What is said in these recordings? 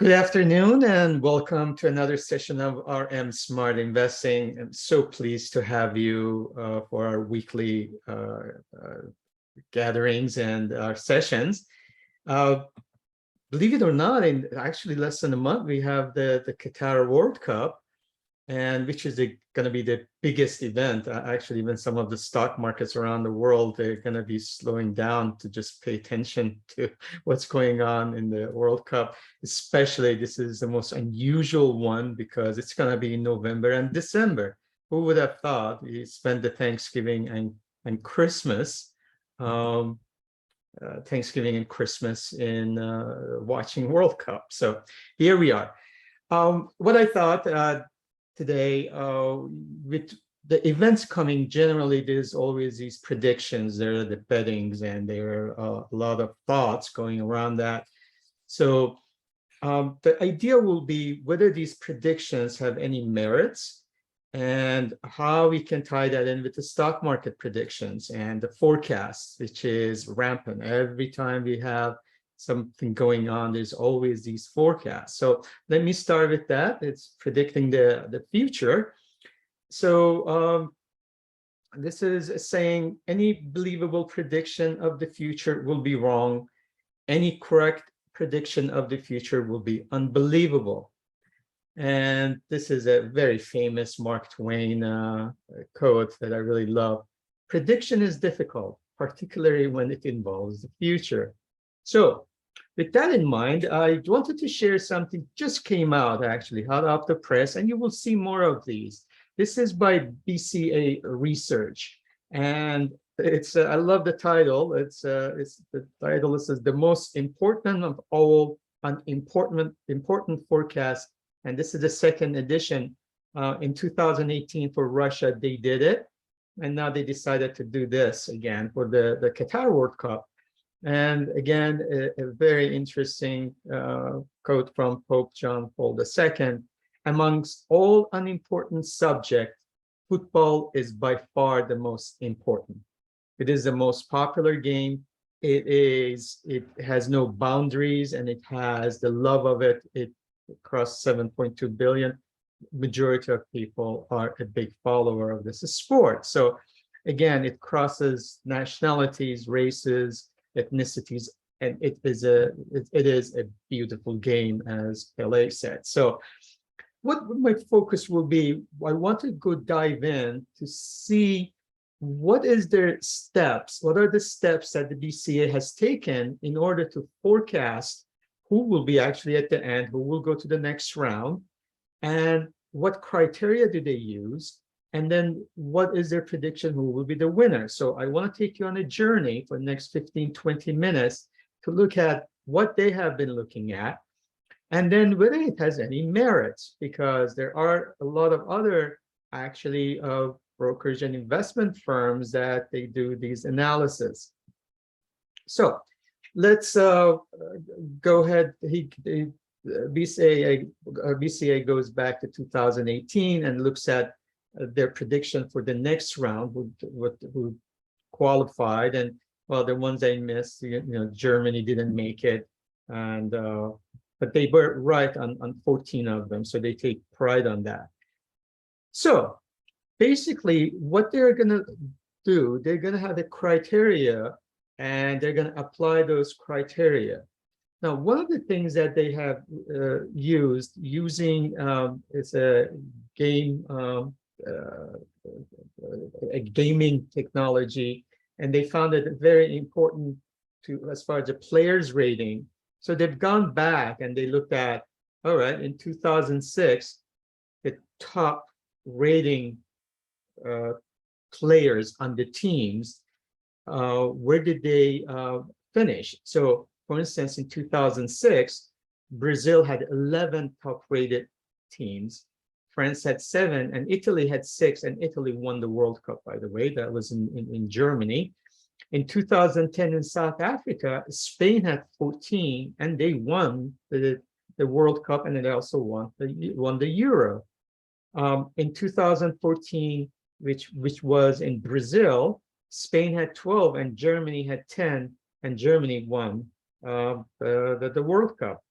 Good afternoon and welcome to another session of RM Smart Investing. I'm so pleased to have you for our weekly gatherings and our sessions. Uh, Believe it or not, in actually less than a month, we have the Qatar World Cup, and which is going to be the biggest event. Actually, even some of the stock markets around the world, they're going to be slowing down to just pay attention to what's going on in the World Cup. Especially, this is the most unusual one because it's going to be in November and December. Who would have thought we spend the Thanksgiving and Christmas, Thanksgiving and Christmas in watching World Cup. So here we are. What I thought today, with the events coming, generally there's always these predictions, there are the bettings, and there are a lot of thoughts going around that. So the idea will be whether these predictions have any merits and how we can tie that in with the stock market predictions and the forecasts, which is rampant. Every time we have something going on, there's always these forecasts. So let me start with that. It's predicting the future. So this is saying any believable prediction of the future will be wrong. Any correct prediction of the future will be unbelievable. And this is a very famous Mark Twain quote that I really love. Prediction is difficult, particularly when it involves the future. So with that in mind, I wanted to share something just came out, actually, hot off the press, and you will see more of these. This is by BCA Research, and it's I love the title. It's the title. It says the most important of all important forecast, and this is the second edition. In 2018 for Russia, they did it, and now they decided to do this again for the Qatar World Cup. And again, a very interesting quote from Pope John Paul II. Amongst all unimportant subjects, football is by far the most important. It is the most popular game. It has no boundaries, and it has the love of it. It crossed 7.2 billion. Majority of people are a big follower of this sport. So again, it crosses nationalities, races, ethnicities, and it is a beautiful game, as Pele said. So what my focus will be, I want to go dive in to see what is their steps, what are the steps that the BCA has taken in order to forecast who will be actually at the end, who will go to the next round, and what criteria do they use, and then what is their prediction, who will be the winner. So I want to take you on a journey for the next 15-20 minutes to look at what they have been looking at, and then whether it has any merits, because there are a lot of other actually brokers and investment firms that they do these analysis. So let's go ahead. BCA goes back to 2018 and looks at their prediction for the next round, who qualified, and well, the ones they missed, Germany didn't make it, and but they were right on 14 of them, so they take pride on that. So basically, what they're going to do, they're going to have a criteria, and they're going to apply those criteria. Now, one of the things that they have using is a gaming technology, and they found it very important to as far as the players rating. So they've gone back and they looked at, all right, in 2006, the top rating players on the teams, where did they finish? So for instance, in 2006, Brazil had 11 top-rated teams. France had 7, and Italy had 6, and Italy won the World Cup, by the way. That was in Germany. In 2010 in South Africa, Spain had 14, and they won the World Cup, and they also won the Euro. In 2014, which was in Brazil, Spain had 12, and Germany had 10, and Germany won the World Cup.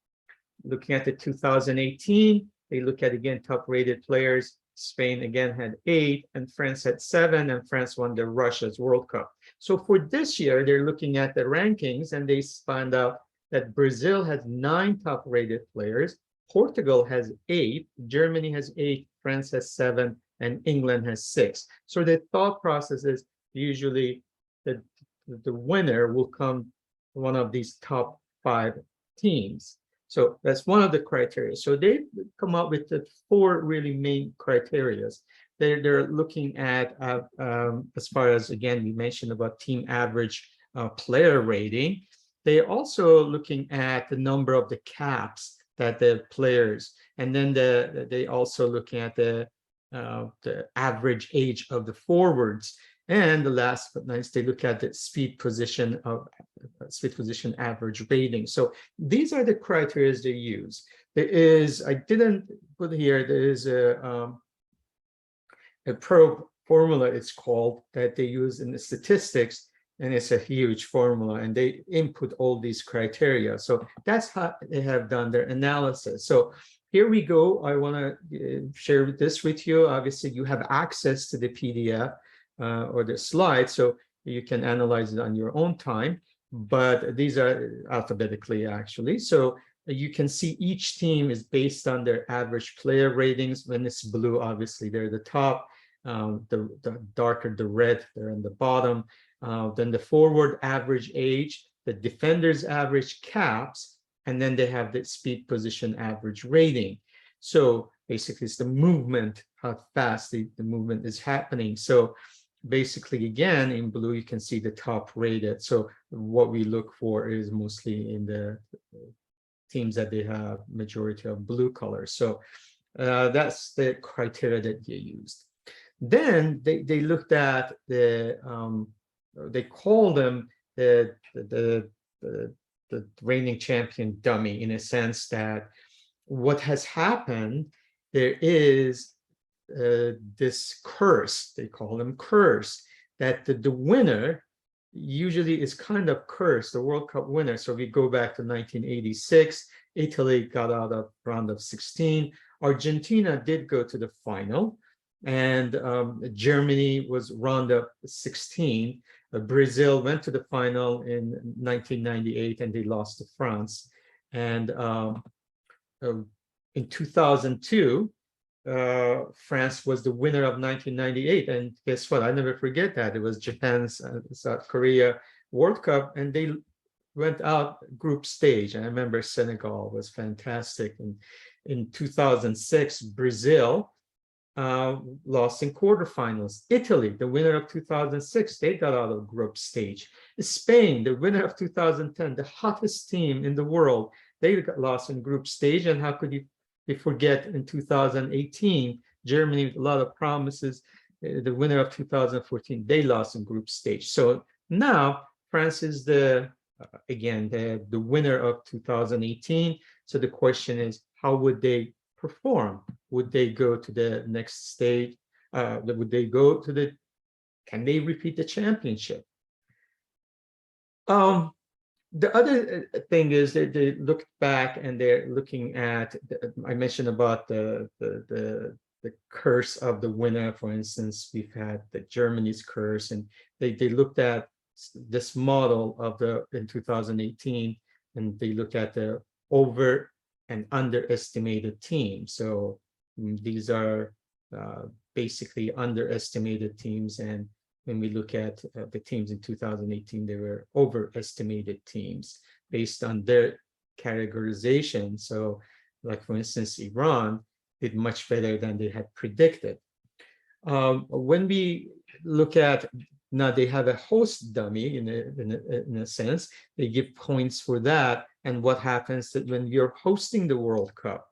Looking at the 2018, they look at again top-rated players. Spain again had 8, and France had 7, and France won the Russia's World Cup. So for this year, they're looking at the rankings, and they found out that Brazil has 9 top-rated players, Portugal has 8, Germany has 8, France has 7, and England has 6. So the thought process is usually that the winner will come one of these top 5 teams. So that's one of the criteria. So they come up with the 4 really main criteria. They're looking at, as far as, again, we mentioned about team average player rating. They're also looking at the number of the caps that the players, and then they also looking at the average age of the forwards. And the last but not least, they look at the speed position average rating. So these are the criteria they use. There is, I didn't put here, there is a pro formula, it's called, that they use in the statistics, and it's a huge formula, and they input all these criteria. So that's how they have done their analysis. So here we go. I want to share this with you. Obviously, you have access to the PDF or the slides, so you can analyze it on your own time. But these are alphabetically, actually. So you can see each team is based on their average player ratings. When it's blue, obviously, they're the top. The darker the red, they're in the bottom. Then the forward average age, the defender's average caps, and then they have the speed position average rating. So basically, it's the movement, how fast the movement is happening. So basically, again, in blue, you can see the top rated. So what we look for is mostly in the teams that they have majority of blue colors. So that's the criteria that they used. Then they looked at the, they call them the reigning champion dummy, in a sense that what has happened, there is this curse, they call them curse, that the winner usually is kind of cursed, the World Cup winner. So we go back to 1986, Italy got out of round of 16, Argentina did go to the final, and Germany was round of 16. Brazil went to the final in 1998, and they lost to France. And in 2002, France was the winner of 1998, and guess what? I never forget that. It was Japan's South Korea World Cup, and they went out group stage. I remember Senegal was fantastic. And in 2006, Brazil lost in quarterfinals. Italy, the winner of 2006, they got out of group stage. Spain, the winner of 2010, the hottest team in the world, they got lost in group stage. And how could you forget in 2018, Germany, with a lot of promises, the winner of 2014, they lost in group stage. So now France is again, the winner of 2018. So the question is, how would they perform? Would they go to the next stage? Would they go to can they repeat the championship? The other thing is that they look back and they're looking at, I mentioned about the curse of the winner. For instance, we've had the Germany's curse, and they looked at this model of in 2018, and they looked at the over and underestimated teams. So these are basically underestimated teams, and when we look at the teams in 2018, they were overestimated teams based on their categorization. So, like for instance, Iran did much better than they had predicted. When we look at, now they have a host dummy in a sense, they give points for that, and what happens that when you're hosting the World Cup.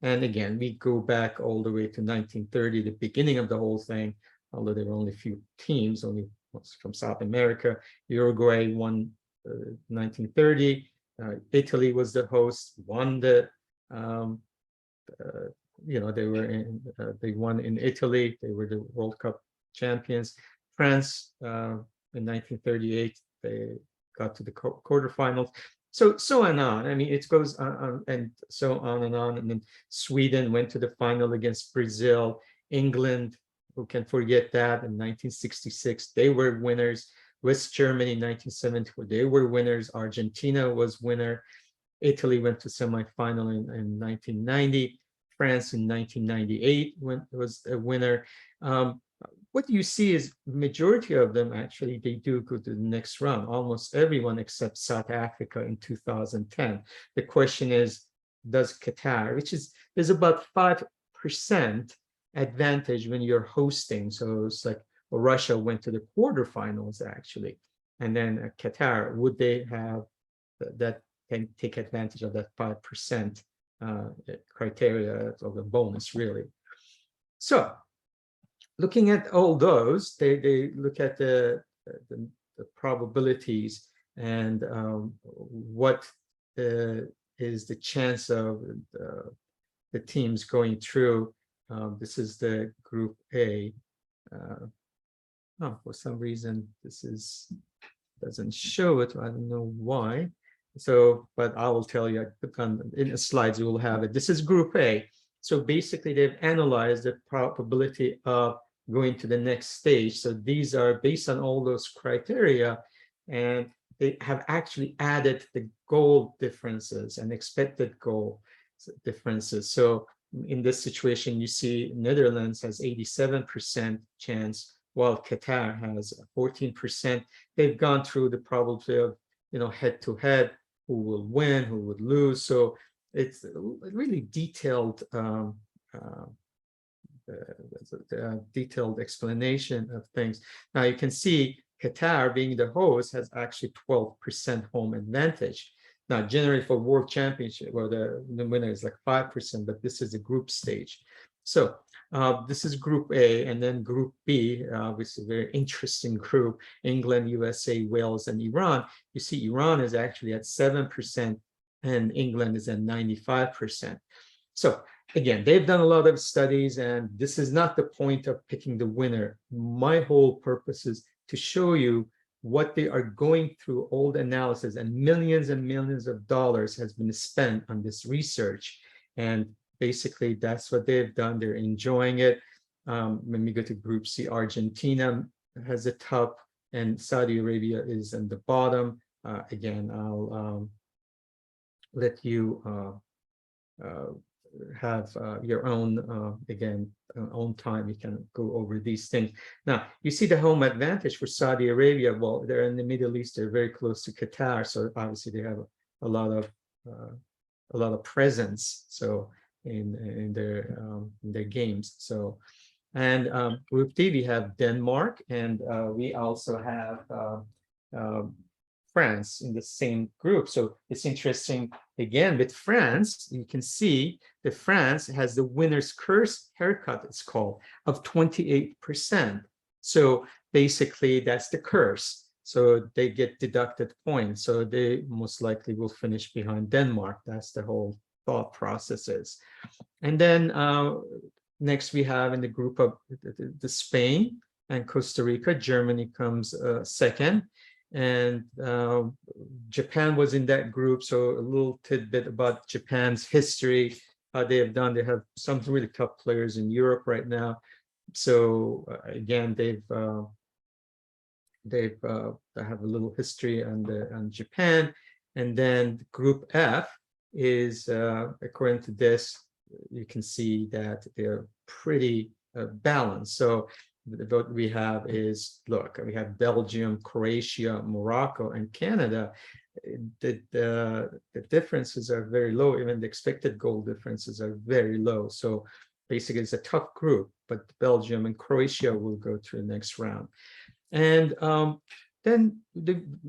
And again, we go back all the way to 1930, the beginning of the whole thing, although there were only a few teams, only from South America. Uruguay won 1930. Italy was the host, won the, they won in Italy. They were the World Cup champions. France in 1938, they got to the quarterfinals. So and on. I mean, it goes on and so on and on. And then Sweden went to the final against Brazil. England, who can forget that, in 1966, they were winners. West Germany, 1974, they were winners. Argentina was winner. Italy went to semifinal in 1990. France in 1998 was a winner. What you see is majority of them actually, they do go to the next round, almost everyone except South Africa in 2010. The question is, does Qatar, which is, there's about 5% advantage when you're hosting. So it's like, well, Russia went to the quarterfinals actually. And then Qatar, would they have that, can take advantage of that 5% criteria of the bonus, really? So looking at all those, they look at the probabilities and what is the chance of the teams going through. This is the Group A. Oh, for some reason, this doesn't show it. I don't know why. So, but I will tell you, in the slides, you will have it. This is Group A. So basically, they've analyzed the probability of going to the next stage. So these are based on all those criteria, and they have actually added the goal differences and expected goal differences. So in this situation, you see Netherlands has 87% chance, while Qatar has 14%. They've gone through the probability of, head-to-head, who will win, who would lose. So it's a really detailed detailed explanation of things. Now you can see Qatar, being the host, has actually 12% home advantage. Now, generally for World Championship, where the winner is like 5%, but this is a group stage. So this is Group A, and then Group B, which is a very interesting group: England, USA, Wales, and Iran. You see Iran is actually at 7%, and England is at 95%. So again, they've done a lot of studies, and this is not the point of picking the winner. My whole purpose is to show you what they are going through, all the analysis, and millions of dollars has been spent on this research. And basically, that's what they've done. They're enjoying it. When we go to Group C, Argentina has the top, and Saudi Arabia is in the bottom. Again, I'll let you have your own, again, own time. You can go over these things. Now, you see the home advantage for Saudi Arabia. Well, they're in the Middle East. They're very close to Qatar, so obviously they have a lot of presence. So in their games. So, and Group D, we have Denmark, and we also have France in the same group. So it's interesting, again, with France, you can see that France has the winner's curse haircut, it's called, of 28%. So basically, that's the curse. So they get deducted points. So they most likely will finish behind Denmark. That's the whole thought processes. And then next we have in the group of the Spain and Costa Rica. Germany comes second. And Japan was in that group. So a little tidbit about Japan's history, how they have done. They have some really tough players in Europe right now. So again, they have a little history on Japan. And then Group F is, according to this, you can see that they're pretty balanced. So what we have is, look, we have Belgium, Croatia, Morocco, and Canada. The differences are very low. Even the expected goal differences are very low. So basically, it's a tough group, but Belgium and Croatia will go to the next round. And then,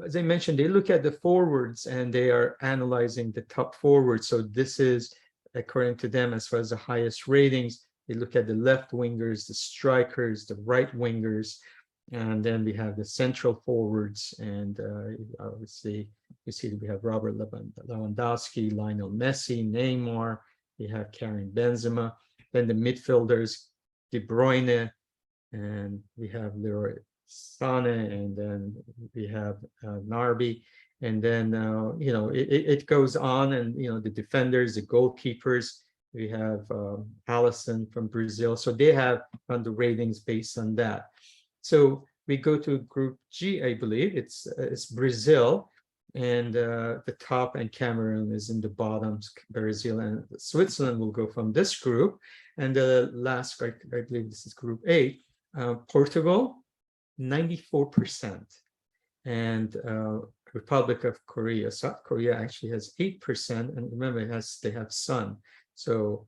as I mentioned, they look at the forwards and they are analyzing the top forwards. So this is, according to them, as far as the highest ratings. They look at the left wingers, the strikers, the right wingers, and then we have the central forwards. And obviously, you see that we have Robert Lewandowski, Lionel Messi, Neymar. We have Karim Benzema. Then the midfielders, De Bruyne, and we have Leroy Sané, and then we have Narby. And then, it goes on, and, the defenders, the goalkeepers, we have Allison from Brazil. So they have run the ratings based on that. So we go to Group G, I believe. It's Brazil, and the top, and Cameroon is in the bottom. Brazil and Switzerland will go from this group. And the last, I believe this is Group A, Portugal, 94%. And Republic of Korea, South Korea actually has 8%. And remember, they have sun. So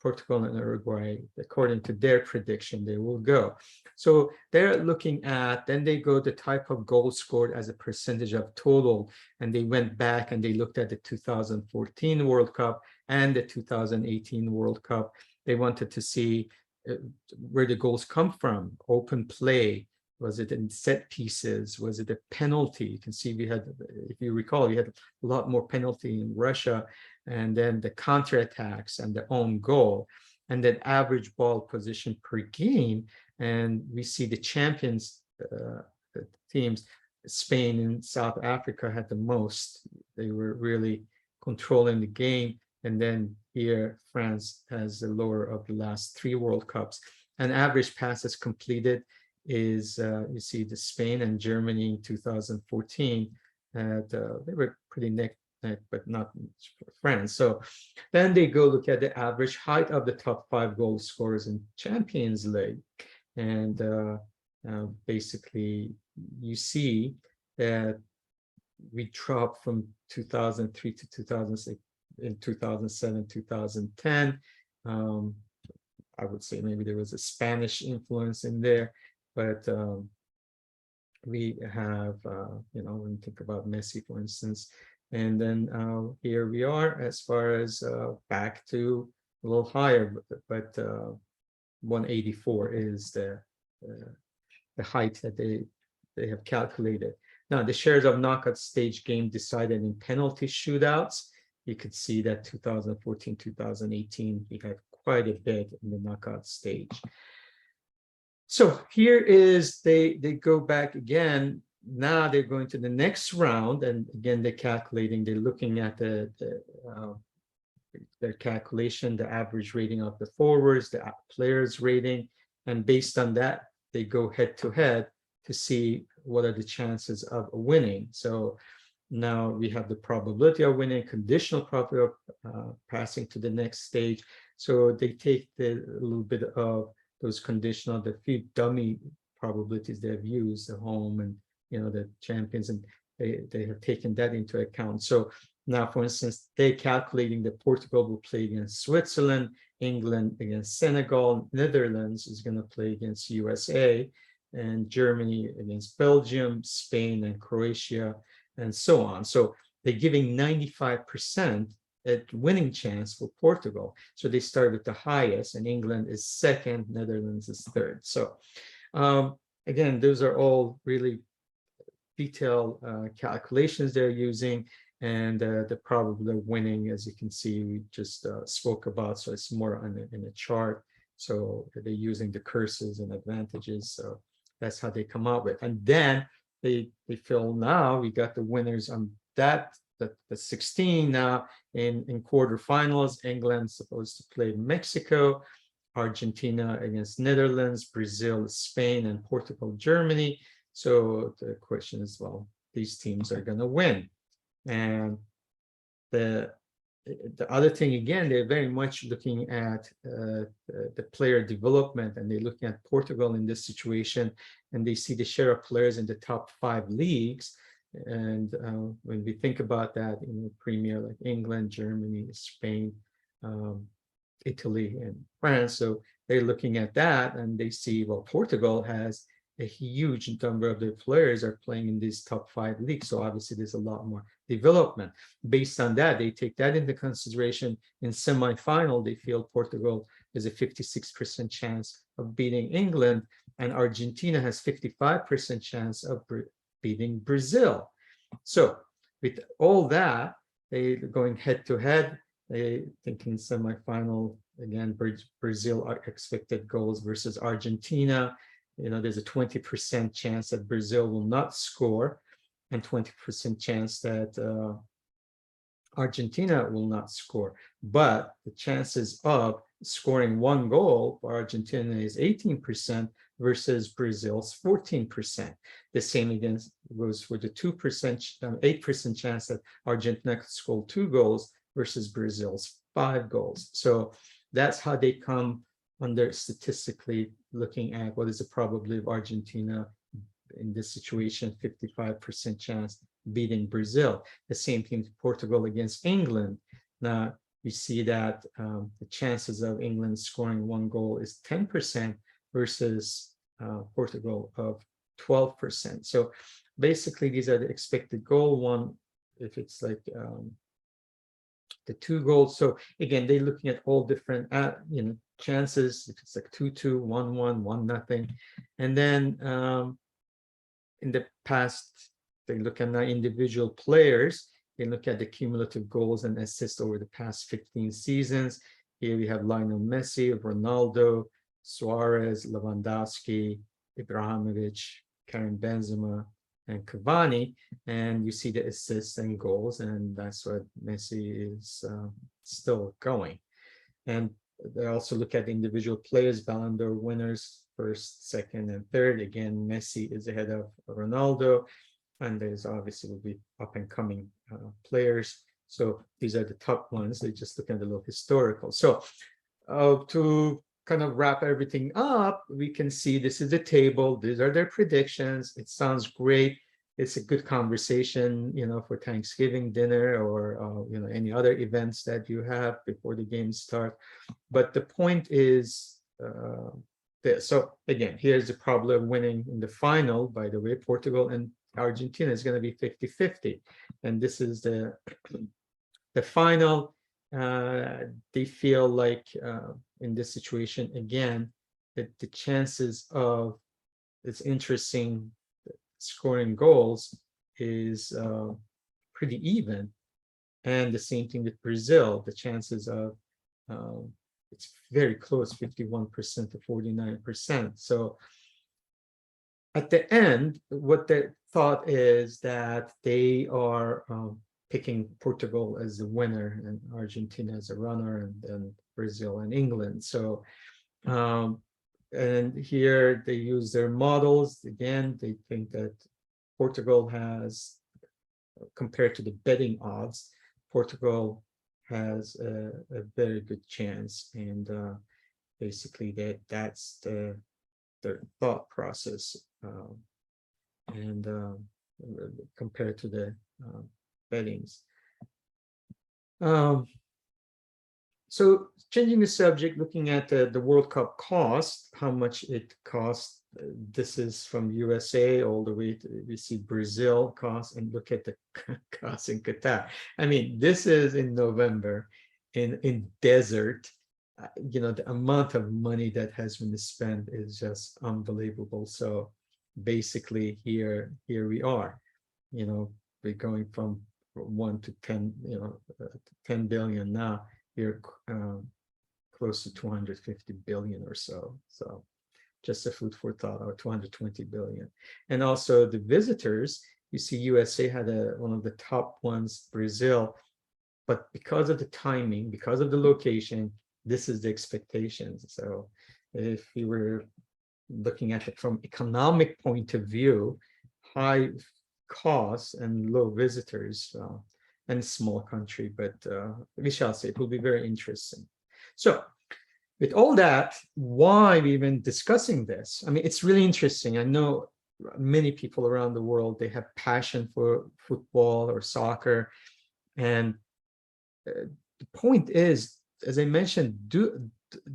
Portugal and Uruguay, according to their prediction, they will go. So they're looking at, then they go the type of goal scored as a percentage of total. And they went back and they looked at the 2014 World Cup and the 2018 World Cup. They wanted to see where the goals come from, open play. Was it in set pieces? Was it a penalty? You can see we had, if you recall, we had a lot more penalty in Russia, and then the counterattacks and the own goal, and then average ball position per game. And we see the champions teams, Spain and South Africa had the most. They were really controlling the game. And then here, France has the lower of the last 3 World Cups. And average passes completed is, you see the Spain and Germany in 2014, and they were pretty neck, but not France. So then they go look at the average height of the top 5 goal scorers in Champions League. And basically, you see that we dropped from 2003 to 2006, in 2007, 2010. I would say maybe there was a Spanish influence in there. But we have, when you think about Messi, for instance, and then here we are as far as back to a little higher, but 184 is the height that they have calculated. Now, the shares of knockout stage game decided in penalty shootouts. You could see that 2014, 2018, we had quite a bit in the knockout stage. So here is, they go back again. Now they're going to the next round, and again they're calculating. They're looking at their calculation, the average rating of the forwards, the players' rating, and based on that, they go head to head to see what are the chances of winning. So now we have the probability of winning, conditional probability of passing to the next stage. So they take a little bit of those conditional, the few dummy probabilities they've used, the home and the champions, and they have taken that into account. So now, for instance, they're calculating that Portugal will play against Switzerland, England against Senegal, Netherlands is going to play against USA, and Germany against Belgium, Spain and Croatia, and so on. So they're giving 95% at winning chance for Portugal. So they start with the highest, and England is second, Netherlands is third. So again, those are all really detailed calculations they're using, and the probability of winning, as you can see, we just spoke about. So it's more in a chart. So they're using the curses and advantages. So that's how they come up with. And then they feel now we got the winners on that. The 16 now in quarterfinals. England supposed to play Mexico, Argentina against Netherlands, Brazil, Spain, and Portugal, Germany. So the question is, well, these teams are going to win. And the other thing, again, they're very much looking at the player development, and they're looking at Portugal in this situation, and they see the share of players in the top 5 leagues. And when we think about that in the Premier, like England, Germany, Spain, Italy, and France, so they're looking at that, and they see, well, Portugal has a huge number of their players are playing in these top 5 leagues. So obviously there's a lot more development. Based on that, they take that into consideration. In semifinal, they feel Portugal has a 56% chance of beating England, and Argentina has 55% chance of beating Brazil. So with all that, they going head to head. They think in semifinal, again, Brazil are expected goals versus Argentina. There's a 20% chance that Brazil will not score. and 20% chance that Argentina will not score. But the chances of scoring one goal for Argentina is 18% versus Brazil's 14%. The same against goes for the 2%, 8% chance that Argentina could score 2 goals versus Brazil's 5 goals. So that's how they come under statistically looking at what is the probability of Argentina in this situation, 55% chance beating Brazil. The same thing with Portugal against England. Now you see that the chances of England scoring 1 goal is 10% versus Portugal of 12%. So basically these are the expected goal one, if it's like the 2 goals. So again, they're looking at all different chances, if it's like 2-2, 1-1, 1-0. And then in the past, they look at individual players. They look at the cumulative goals and assists over the past 15 seasons. Here we have Lionel Messi, Ronaldo, Suarez, Lewandowski, Ibrahimovic, Karim Benzema, and Cavani. And you see the assists and goals, and that's what Messi is still going. And they also look at individual players, Ballon d'Or winners, first, second, and third. Again, Messi is ahead of Ronaldo, and there's obviously will be up and coming players. So these are the top ones. They just look at a little historical. So to kind of wrap everything up, we can see this is the table. These are their predictions. It sounds great. It's a good conversation, for Thanksgiving dinner or any other events that you have before the games start. But the point is this. So again, here's the probability of winning in the final. By the way, Portugal and Argentina is going to be 50-50, and this is the final. They feel like in this situation again that the chances of it's interesting scoring goals is pretty even, and the same thing with Brazil. The chances of it's very close, 51% to 49%. So at the end, what their thought is that they are picking Portugal as the winner and Argentina as a runner, and then Brazil and England. So and here they use their models. Again, they think that Portugal has, compared to the betting odds, Portugal has a very good chance, and basically that's their thought process, and compared to the bettings. So changing the subject, looking at the World Cup cost, how much it costs. This is from USA all the way to, we see Brazil cost, and look at the cost in Qatar. I mean, this is in November in desert. The amount of money that has been spent is just unbelievable. So basically here we are, we're going from 1 to 10, 10 billion now. We're close to 250 billion or so. So just a food for thought, or 220 billion. And also the visitors, you see USA had one of the top ones, Brazil, but because of the timing, because of the location, this is the expectations. So if we were looking at it from economic point of view, high costs and low visitors, and small country, but we shall see. It will be very interesting. So with all that, why we even discussing this? I mean, it's really interesting. I know many people around the world, they have passion for football or soccer. And the point is, as I mentioned, do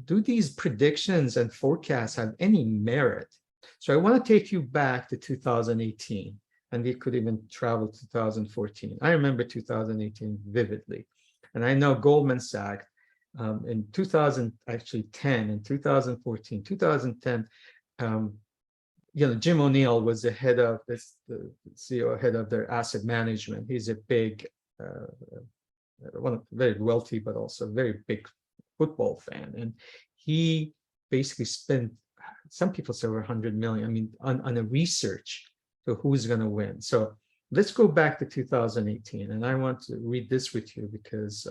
these predictions and forecasts have any merit? So I want to take you back to 2018. And we could even travel to 2014. I remember 2018 vividly. And I know Goldman Sachs in 2010 and 2014, 2010, Jim O'Neill was the head of this, the CEO, head of their asset management. He's a big, one of very wealthy, but also very big football fan. And he basically spent, some people say over 100 million, I mean, on a research. So who's going to win? So let's go back to 2018, and I want to read this with you because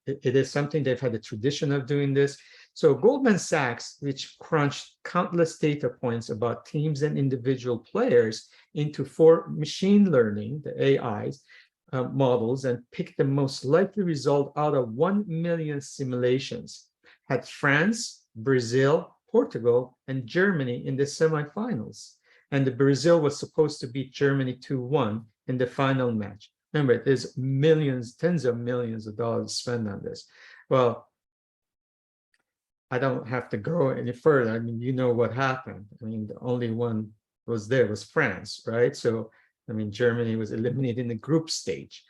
it is something they've had a tradition of doing this. So Goldman Sachs, which crunched countless data points about teams and individual players into 4 machine learning, the AIs, models, and picked the most likely result out of 1 million simulations, had France, Brazil, Portugal, and Germany in the semifinals. And the Brazil was supposed to beat Germany 2-1 in the final match. Remember, there's millions, tens of millions of dollars spent on this. Well, I don't have to go any further. I mean, you know what happened. I mean, the only one was France, right? So, I mean, Germany was eliminated in the group stage.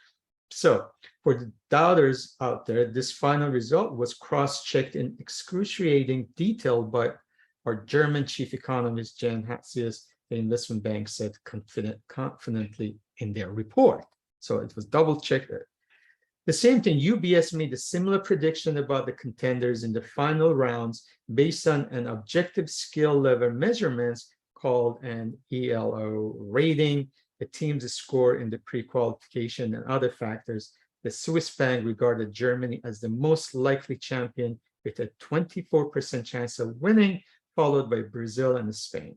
So for the doubters out there, this final result was cross-checked in excruciating detail by our German chief economist, Jan Hatzius, the investment bank said confidently in their report. So it was double-checked. The same thing, UBS made a similar prediction about the contenders in the final rounds based on an objective skill level measurements called an ELO rating, the team's score in the pre-qualification and other factors. The Swiss bank regarded Germany as the most likely champion with a 24% chance of winning, followed by Brazil and Spain.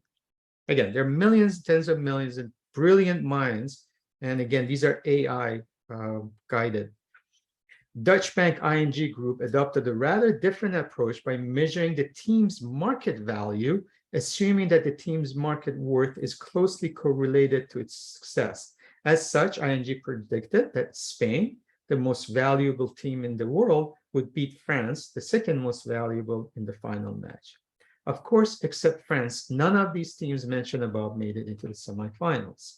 Again, there are millions, tens of millions of brilliant minds. And again, these are AI guided. Dutch bank ING Group adopted a rather different approach by measuring the team's market value, assuming that the team's market worth is closely correlated to its success. As such, ING predicted that Spain, the most valuable team in the world, would beat France, the second most valuable, in the final match. Of course, except France, none of these teams mentioned above made it into the semifinals.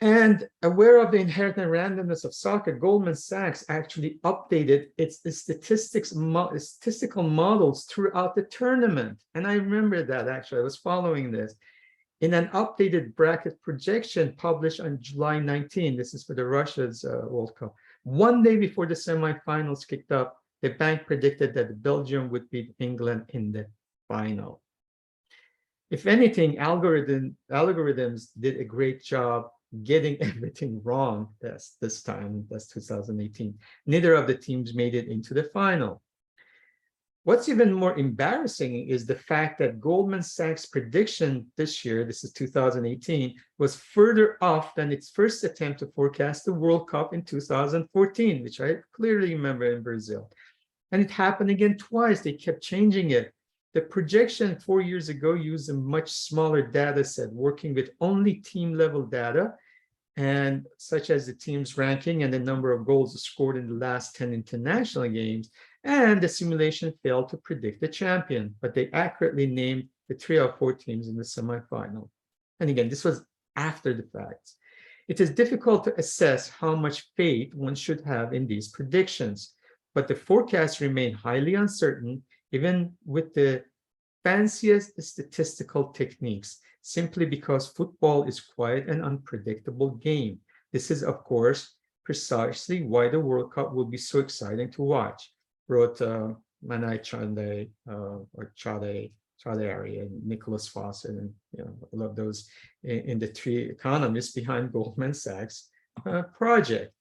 And aware of the inherent randomness of soccer, Goldman Sachs actually updated its statistical models throughout the tournament. And I remember that, actually, I was following this. In an updated bracket projection published on July 19, this is for the Russia's World Cup, one day before the semifinals kicked off, the bank predicted that Belgium would beat England in the final. If anything, algorithms did a great job getting everything wrong this time. That's 2018. Neither of the teams made it into the final. What's even more embarrassing is the fact that Goldman Sachs' prediction this year, this is 2018, was further off than its first attempt to forecast the World Cup in 2014, which I clearly remember in Brazil. And it happened again twice. They kept changing it. The projection 4 years ago used a much smaller data set, working with only team-level data, and such as the team's ranking and the number of goals scored in the last 10 international games. And the simulation failed to predict the champion, but they accurately named the 3 or 4 teams in the semifinal. And again, this was after the facts. It is difficult to assess how much faith one should have in these predictions, but the forecasts remain highly uncertain, even with the fanciest statistical techniques, simply because football is quite an unpredictable game. This is, of course, precisely why the World Cup will be so exciting to watch, wrote Manai Chande or Chade and Nicholas Fawcett, and all of those in the 3 economists behind Goldman Sachs project.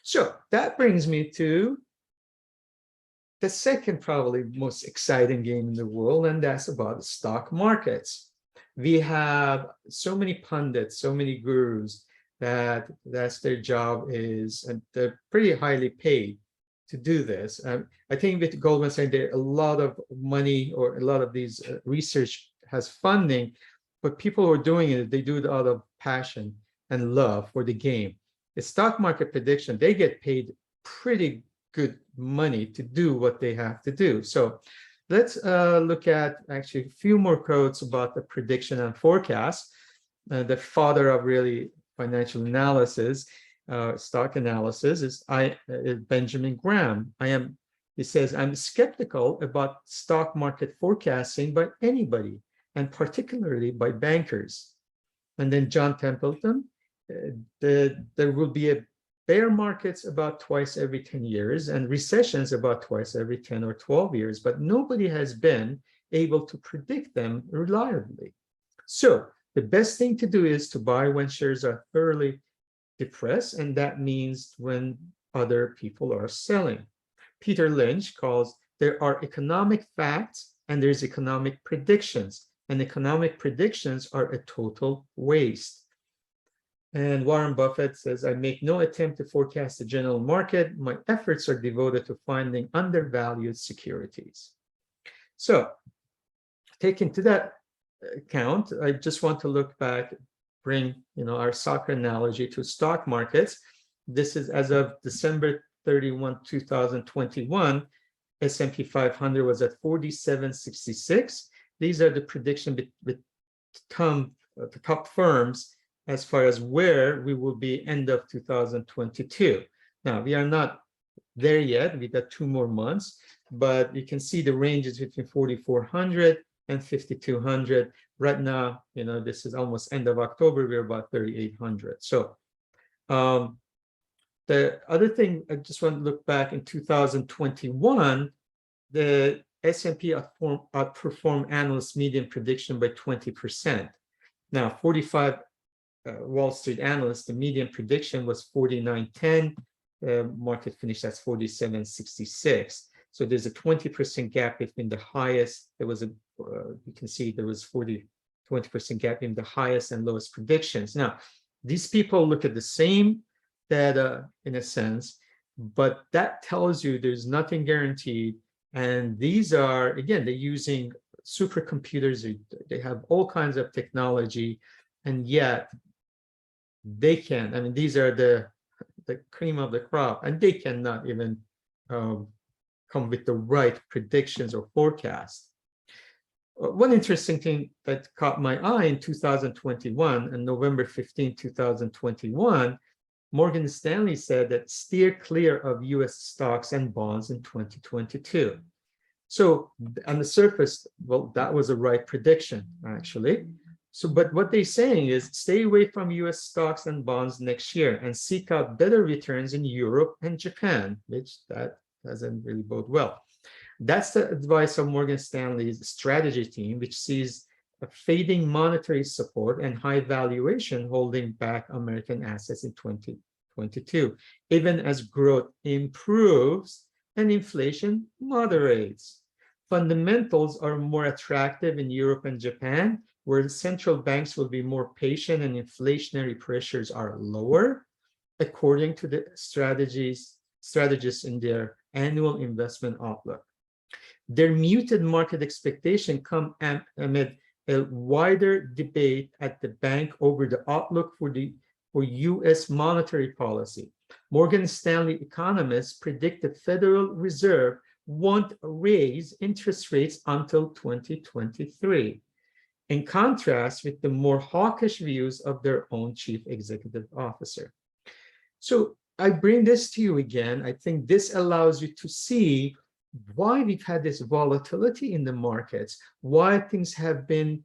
So that brings me to the second probably most exciting game in the world, and that's about the stock markets. We have so many pundits, so many gurus that's their job is, and they're pretty highly paid to do this. I think with Goldman Sachs, there a lot of money, or a lot of these research has funding, but people who are doing it, they do it out of passion and love for the game. The stock market prediction, they get paid pretty good money to do what they have to do. So let's look at actually a few more quotes about the prediction and forecast. The father of really financial analysis, stock analysis, is Benjamin Graham. He says, I'm skeptical about stock market forecasting by anybody, and particularly by bankers. And then John Templeton, there will be a bear markets about twice every 10 years and recessions about twice every 10 or 12 years, but nobody has been able to predict them reliably. So the best thing to do is to buy when shares are thoroughly depressed, and that means when other people are selling. Peter Lynch calls there are economic facts and there's economic predictions, and economic predictions are a total waste. And Warren Buffett says, I make no attempt to forecast the general market. My efforts are devoted to finding undervalued securities. So, taking to that account, I just want to look back, bring our soccer analogy to stock markets. This is as of December 31, 2021. S&P 500 was at 4766. These are the prediction with the top firms as far as where we will be end of 2022. Now, we are not there yet. We got 2 more months, but you can see the ranges between 4,400 and 5,200. Right now, this is almost end of October. We're about 3,800. So the other thing, I just want to look back in 2021, the S&P outperformed analyst median prediction by 20%. Now, 45 Wall Street analysts, the median prediction was 49.10. Market finished at 47.66. So there's a 20% gap between the highest. There was you can see there was 20% gap in the highest and lowest predictions. Now, these people look at the same data in a sense, but that tells you there's nothing guaranteed. And these are, again, they're using supercomputers. They have all kinds of technology, and yet they can. I mean, these are the cream of the crop, and they cannot even come with the right predictions or forecasts. One interesting thing that caught my eye in 2021, on November 15, 2021, Morgan Stanley said that steer clear of US stocks and bonds in 2022. So on the surface, well, that was a right prediction, actually. So, but what they're saying is stay away from US stocks and bonds next year and seek out better returns in Europe and Japan, which that doesn't really bode well. That's the advice of Morgan Stanley's strategy team, which sees a fading monetary support and high valuation holding back American assets in 2022, even as growth improves and inflation moderates. Fundamentals are more attractive in Europe and Japan, where the central banks will be more patient and inflationary pressures are lower, according to the strategists in their annual investment outlook. Their muted market expectation come amid a wider debate at the bank over the outlook for US monetary policy. Morgan Stanley economists predict the Federal Reserve won't raise interest rates until 2023, in contrast with the more hawkish views of their own chief executive officer. So I bring this to you again. I think this allows you to see why we've had this volatility in the markets, why things have been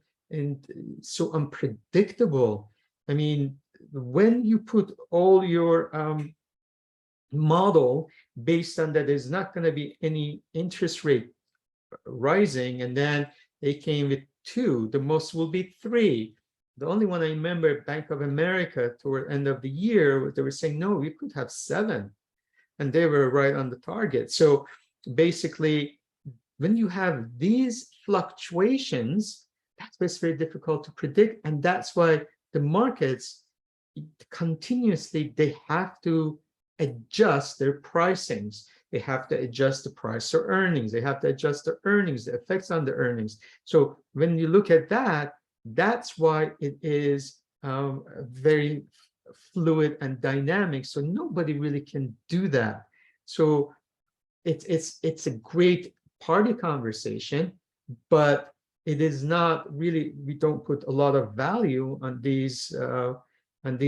so unpredictable. I mean, when you put all your model based on that there's not going to be any interest rate rising, and then they came with 2, the most will be 3. The only one I remember, Bank of America, toward end of the year, they were saying, no, we could have 7. And they were right on the target. So basically, when you have these fluctuations, that's what's very difficult to predict. And that's why the markets continuously, they have to adjust their pricings. They have to adjust the price or earnings. They have to adjust the earnings, the effects on the earnings. So when you look at that, that's why it is very fluid and dynamic. So nobody really can do that. So it's a great party conversation, but it is not really, we don't put a lot of value on these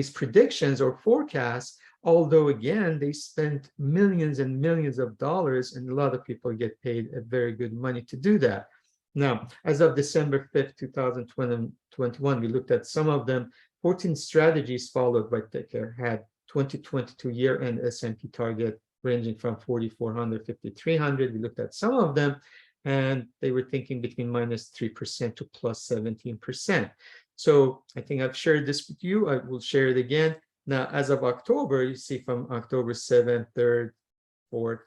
predictions or forecasts, although again, they spent millions and millions of dollars, and a lot of people get paid a very good money to do that. Now, as of December 5th, 2021, we looked at some of them. 14 strategies followed by Ticker had 2022 year-end S&P target ranging from 4,400 to 5,300. We looked at some of them, and they were thinking between -3% to +17%. So I think I've shared this with you. I will share it again. Now, as of October, you see from October 7th, 3rd, 4th,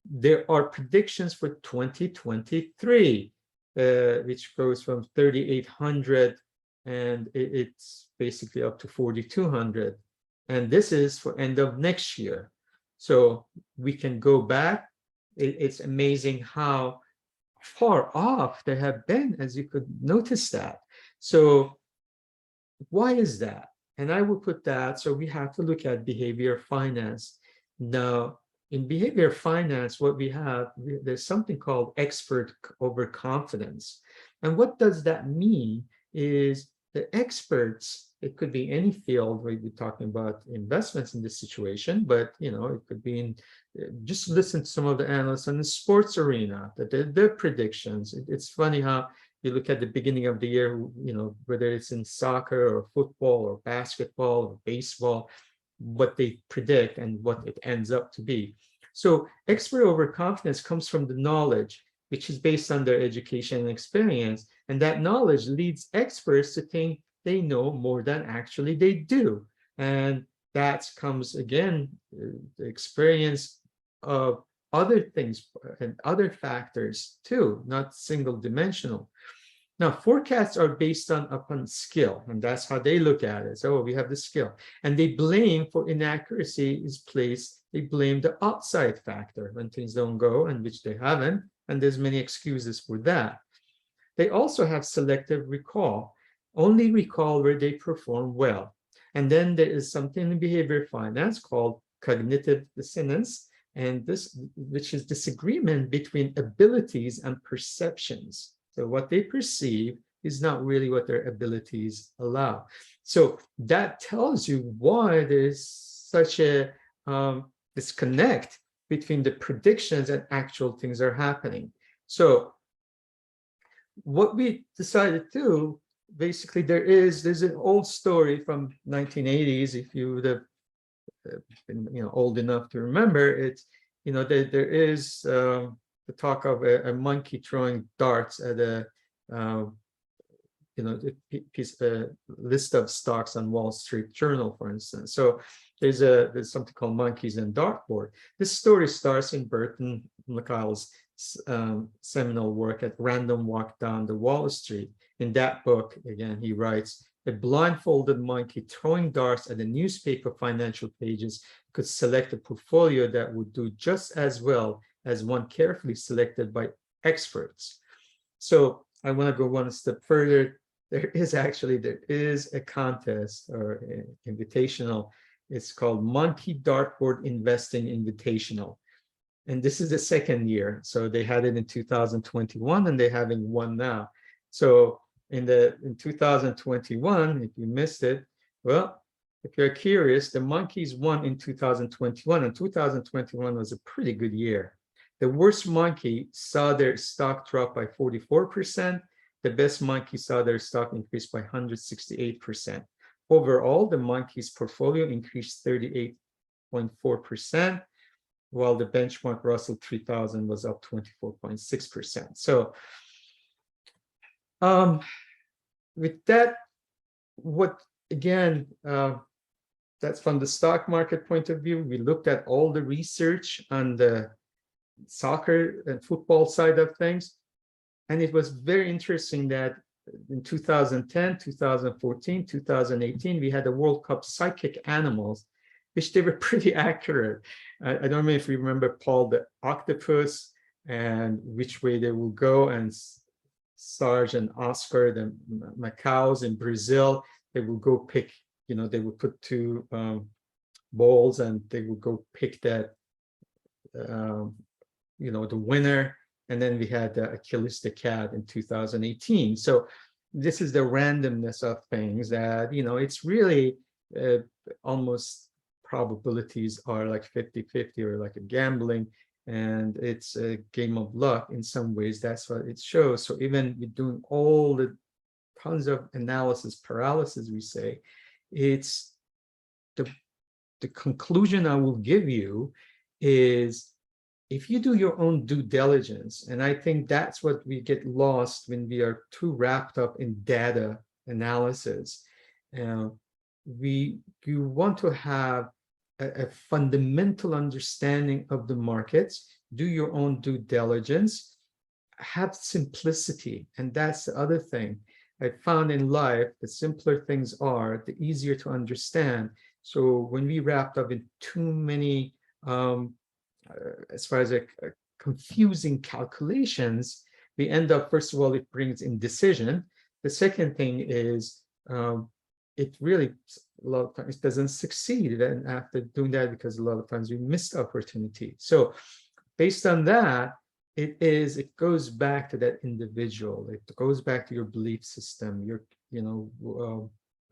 there are predictions for 2023, which goes from 3,800 and it's basically up to 4,200. And this is for end of next year. So we can go back. It's amazing how far off they have been, as you could notice that. So why is that? And I will put that, so we have to look at behavior finance. Now, in behavior finance, what we have, there's something called expert overconfidence. And what does that mean is the experts, it could be any field, we're talking about investments in this situation, but it could be in, just listen to some of the analysts in the sports arena, that their predictions. It's funny how you look at the beginning of the year, whether it's in soccer or football or basketball or baseball, what they predict and what it ends up to be. So expert overconfidence comes from the knowledge, which is based on their education and experience. And that knowledge leads experts to think they know more than actually they do. And that comes, again, the experience of other things and other factors too, not single dimensional. Now, forecasts are based upon skill, and that's how they look at it. So we have the skill, and they blame for inaccuracy is placed. They blame the outside factor when things don't go, and which they haven't, and there's many excuses for that. They also have selective recall, only recall where they perform well. And then there is something in behavior finance called cognitive dissonance, and this, which is disagreement between abilities and perceptions. So what they perceive is not really what their abilities allow. So that tells you why there's such a disconnect between the predictions and actual things are happening. So what we decided to do, basically, there's an old story from 1980s. If you would have been old enough to remember it, there is the talk of a monkey throwing darts at a list of stocks on Wall Street Journal, for instance. So there's something called monkeys and dartboard. This story starts in Burton McCall's seminal work at Random Walk Down the Wall Street. In that book, again, he writes, a blindfolded monkey throwing darts at the newspaper financial pages could select a portfolio that would do just as well as one carefully selected by experts. So I want to go one step further. There is a contest or invitational. It's called Monkey Dartboard Investing Invitational. And this is the second year. So they had it in 2021 and they're having one now. So in 2021, if you missed it, well, if you're curious, the monkeys won in 2021, and 2021 was a pretty good year. The worst monkey saw their stock drop by 44%. The best monkey saw their stock increase by 168%. Overall, the monkey's portfolio increased 38.4%, while the benchmark Russell 3000 was up 24.6%. So with that, that's from the stock market point of view. We looked at all the research on the soccer and football side of things. And it was very interesting that in 2010, 2014, 2018, we had the World Cup psychic animals, which they were pretty accurate. I don't know if you remember Paul the octopus and which way they will go, and Sarge and Oscar, the macaws in Brazil, they will go pick, they would put two bowls and they would go pick that, the winner. And then we had Achilles the cat in 2018. So this is the randomness of things that, it's really almost probabilities are like 50-50 or like a gambling, and it's a game of luck in some ways. That's what it shows. So even with doing all the tons of analysis paralysis, we say, it's the conclusion I will give you is, if you do your own due diligence, and I think that's what we get lost when we are too wrapped up in data analysis. Uh, you want to have a fundamental understanding of the markets, do your own due diligence, have simplicity. And that's the other thing I found in life. The simpler things are, the easier to understand. So when we wrapped up in too many, as far as confusing calculations, we end up, first of all, it brings indecision. The second thing is it really, a lot of times, doesn't succeed. And after doing that, because a lot of times we missed opportunity. So based on that, it goes back to that individual. It goes back to your belief system, your,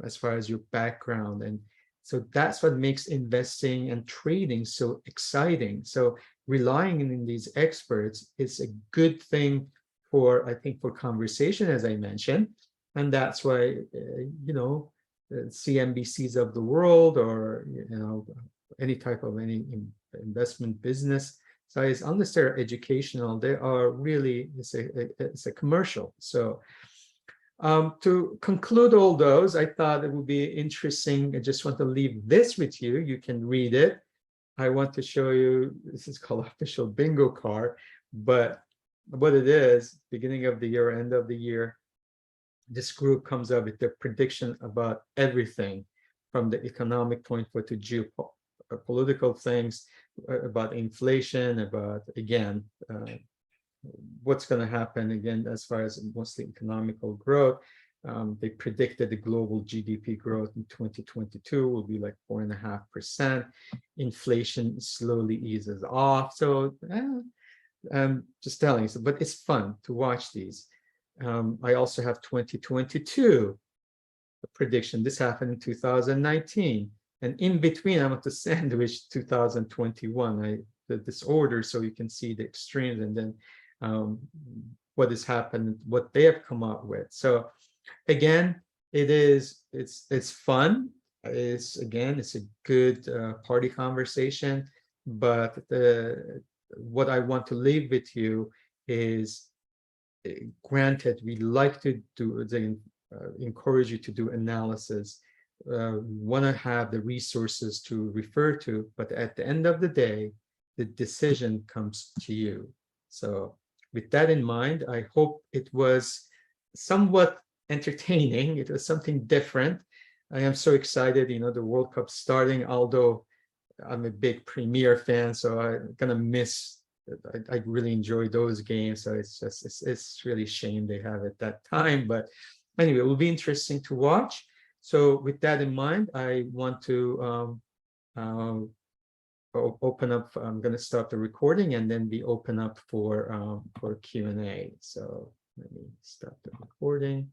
as far as your background. And so that's what makes investing and trading so exciting. So relying on these experts is a good thing for, I think, for conversation, as I mentioned. And that's why, the CNBCs of the world, or, any type of any investment business, so unless they're educational, they are really, it's a commercial. So to conclude all those, I thought it would be interesting. I just want to leave this with you. You can read it. I want to show you, this is called official bingo card, but what it is, beginning of the year, end of the year, this group comes up with their prediction about everything from the economic point of view to geopolitical things, about inflation, about, again, what's going to happen, again, as far as mostly economical growth. They predicted the global GDP growth in 2022 will be like 4.5%. Inflation slowly eases off. So just telling you, but it's fun to watch these. I also have 2022 prediction. This happened in 2019. And in between, I want to sandwich 2021, the disorder, so you can see the extremes, and then what has happened, what they have come up with. So again, it's fun. It's a good party conversation. But what I want to leave with you is, granted, we like to do, encourage you to do analysis. Want to have the resources to refer to, but at the end of the day, the decision comes to you. So with that in mind, I hope it was somewhat entertaining. It was something different. I am so excited, the World Cup starting, although I'm a big Premier fan, so I'm gonna miss. I really enjoy those games. So it's really a shame they have it that time. But anyway, it will be interesting to watch. So with that in mind, I want to open up. I'm going to start the recording and then be open up for Q&A. So let me start the recording.